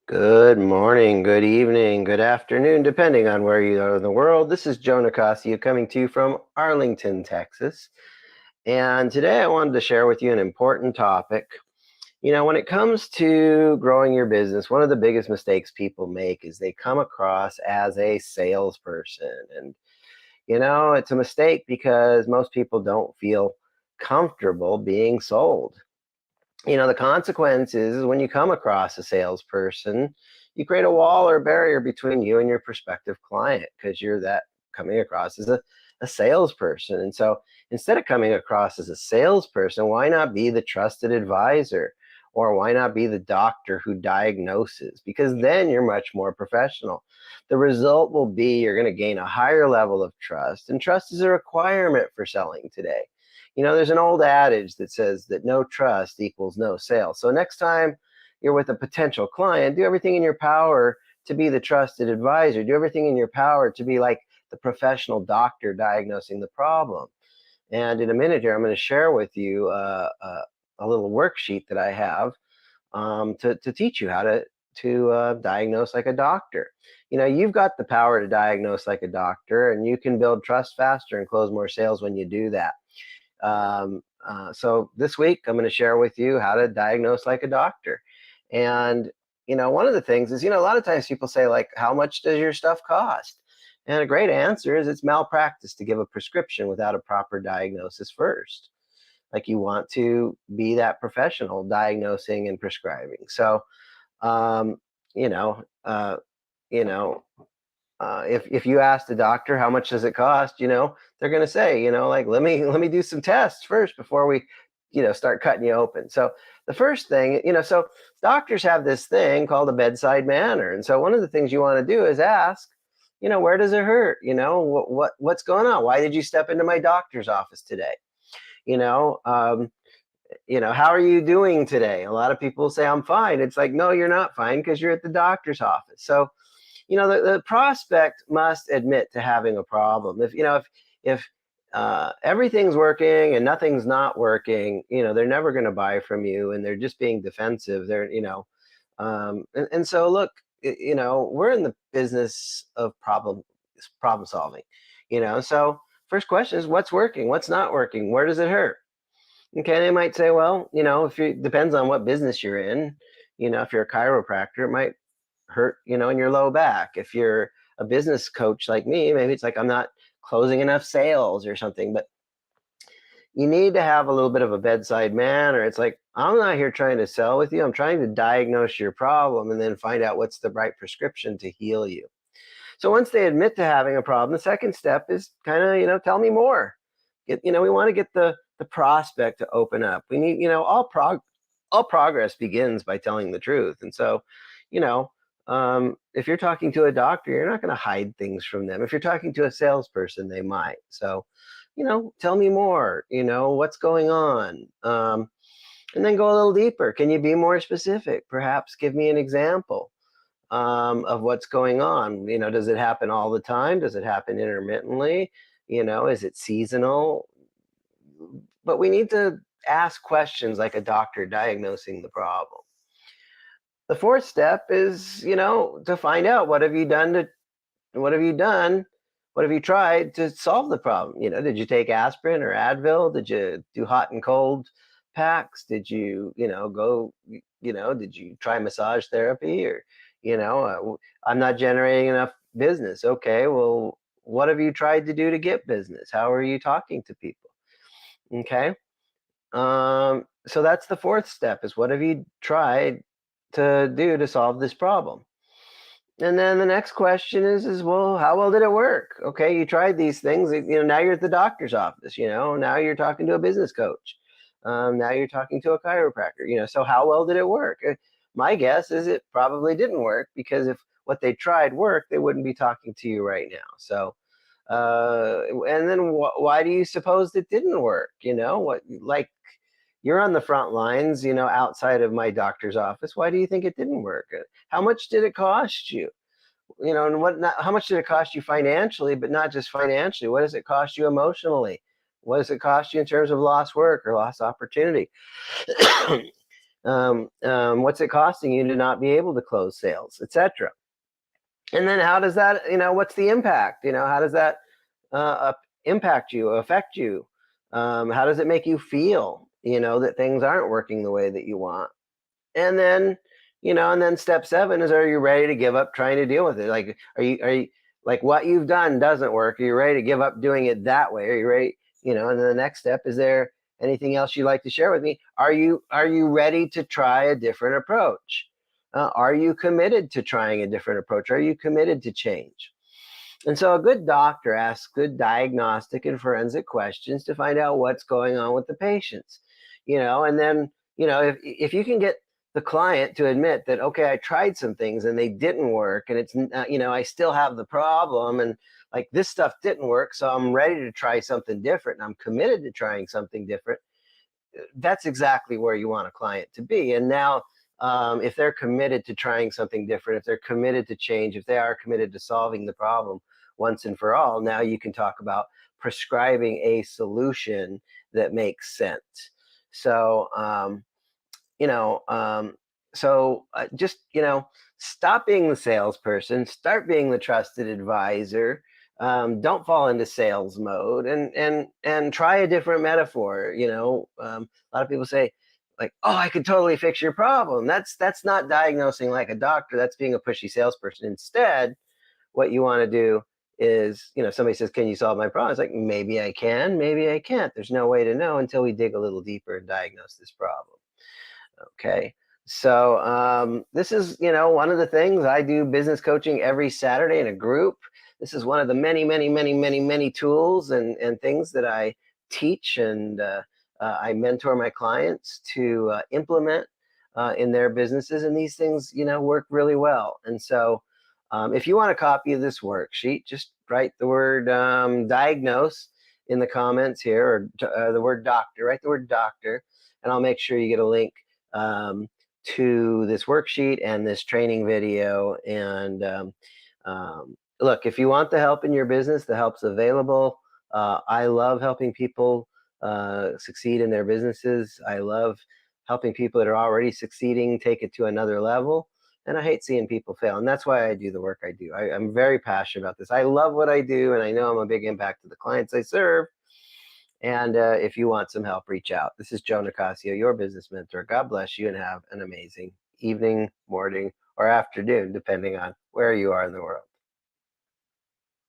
Good morning, good evening, good afternoon, depending on where you are in the world. This is Joe Nicasio coming to you from Arlington, Texas. And today I wanted to share with you an important topic. When it comes to growing your business, one of the biggest mistakes people make is they come across as a salesperson. And it's a mistake because most people don't feel comfortable being sold. The consequence is when you come across a salesperson, you create a wall or barrier between you and your prospective client because you're that coming across as a salesperson. And so instead of coming across as a salesperson, why not be the trusted advisor? Or why not be the doctor who diagnoses? Because then you're much more professional. The result will be you're going to gain a higher level of trust, and trust is a requirement for selling today. There's an old adage that says that no trust equals no sale. So next time you're with a potential client, do everything in your power to be the trusted advisor. Do everything in your power to be like the professional doctor diagnosing the problem. And in a minute here, I'm going to share with you a little worksheet that I have to teach you how to diagnose like a doctor. You've got the power to diagnose like a doctor, and you can build trust faster and close more sales when you do that. So this week, I'm going to share with you how to diagnose like a doctor. And, one of the things is, a lot of times people say, like, how much does your stuff cost? And a great answer is it's malpractice to give a prescription without a proper diagnosis first. Like, you want to be that professional diagnosing and prescribing. So, um, you know, uh, you know, if you ask the doctor how much does it cost, they're going to say, like, let me do some tests first before we start cutting you open. So the first thing, so doctors have this thing called a bedside manner. And so one of the things you want to do is ask, where does it hurt? What's going on? Why did you step into my doctor's office today? you know um, how are you doing today? A lot of people say I'm fine. It's like, no, you're not fine because you're at the doctor's office. So the prospect must admit to having a problem. If everything's working and nothing's not working, they're never going to buy from you, and they're just being defensive. And so look, we're in the business of problem solving. So first question is, what's working? What's not working? Where does it hurt? Okay, they might say, well, if you depends on what business you're in. If you're a chiropractor, it might hurt, in your low back. If you're a business coach like me, maybe it's like I'm not closing enough sales or something. But you need to have a little bit of a bedside manner. It's like, I'm not here trying to sell with you. I'm trying to diagnose your problem and then find out what's the right prescription to heal you. So once they admit to having a problem, the second step is kind of, tell me more. We want to get the prospect to open up. We need, all progress begins by telling the truth. And so, if you're talking to a doctor, you're not going to hide things from them. If you're talking to a salesperson, they might. So, tell me more. What's going on, and then go a little deeper. Can you be more specific? Perhaps give me an example of what's going on. Does it happen all the time? Does it happen intermittently? Is it seasonal? But we need to ask questions like a doctor diagnosing the problem. The fourth step is, to find out what have you done, what have you tried to solve the problem? Did you take aspirin or Advil? Did you do hot and cold packs? Did you, did you try massage therapy? Or, I'm not generating enough business. Okay, well, what have you tried to do to get business? How are you talking to people? Okay. So that's the fourth step, is what have you tried to do to solve this problem? And then the next question is, well, how well did it work? Okay, you tried these things. Now you're at the doctor's office. Now you're talking to a business coach. Now you're talking to a chiropractor. So how well did it work? My guess is it probably didn't work, because if what they tried worked, they wouldn't be talking to you right now. So, and then why do you suppose it didn't work? Like, you're on the front lines, outside of my doctor's office. Why do you think it didn't work? How much did it cost you? And how much did it cost you financially? But not just financially. What does it cost you emotionally? What does it cost you in terms of lost work or lost opportunity? What's it costing you to not be able to close sales, etc. And then how does that, what's the impact? How does that impact you, affect you? How does it make you feel, that things aren't working the way that you want? And then, and then step 7 is, are you ready to give up trying to deal with it? Like, are you like, what you've done doesn't work? Are you ready to give up doing it that way? Are you ready? And then the next step, is there anything else you'd like to share with me? Are you ready to try a different approach? Are you committed to trying a different approach? Are you committed to change? And so a good doctor asks good diagnostic and forensic questions to find out what's going on with the patients. And then, if you can get the client to admit that, okay, I tried some things and they didn't work, and it's, I still have the problem, and like, this stuff didn't work, so I'm ready to try something different, and I'm committed to trying something different. That's exactly where you want a client to be. And now, if they're committed to trying something different, if they're committed to change, if they are committed to solving the problem once and for all, now you can talk about prescribing a solution that makes sense. So, you know, um, just, stop being the salesperson, start being the trusted advisor. Don't fall into sales mode, and try a different metaphor. A lot of people say, like, "Oh, I could totally fix your problem." That's not diagnosing like a doctor. That's being a pushy salesperson. Instead, what you want to do is, somebody says, "Can you solve my problem?" It's like, maybe I can, maybe I can't. There's no way to know until we dig a little deeper and diagnose this problem. Okay. So this is, one of the things I do business coaching every Saturday in a group. This is one of the many, many, many, many, many tools and things that I teach, and I mentor my clients to implement in their businesses. And these things, work really well. And so if you want a copy of this worksheet, just write the word diagnose in the comments here, or the word doctor, write the word doctor, and I'll make sure you get a link um, to this worksheet and this training video. And look, if you want the help in your business, the help's available. I love helping people succeed in their businesses. I love helping people that are already succeeding take it to another level. And I hate seeing people fail. And that's why I do the work I do. I'm very passionate about this. I love what I do, and I know I'm a big impact to the clients I serve. And if you want some help, reach out. This is Joe Nicasio, your business mentor. God bless you, and have an amazing evening, morning, or afternoon, depending on where you are in the world.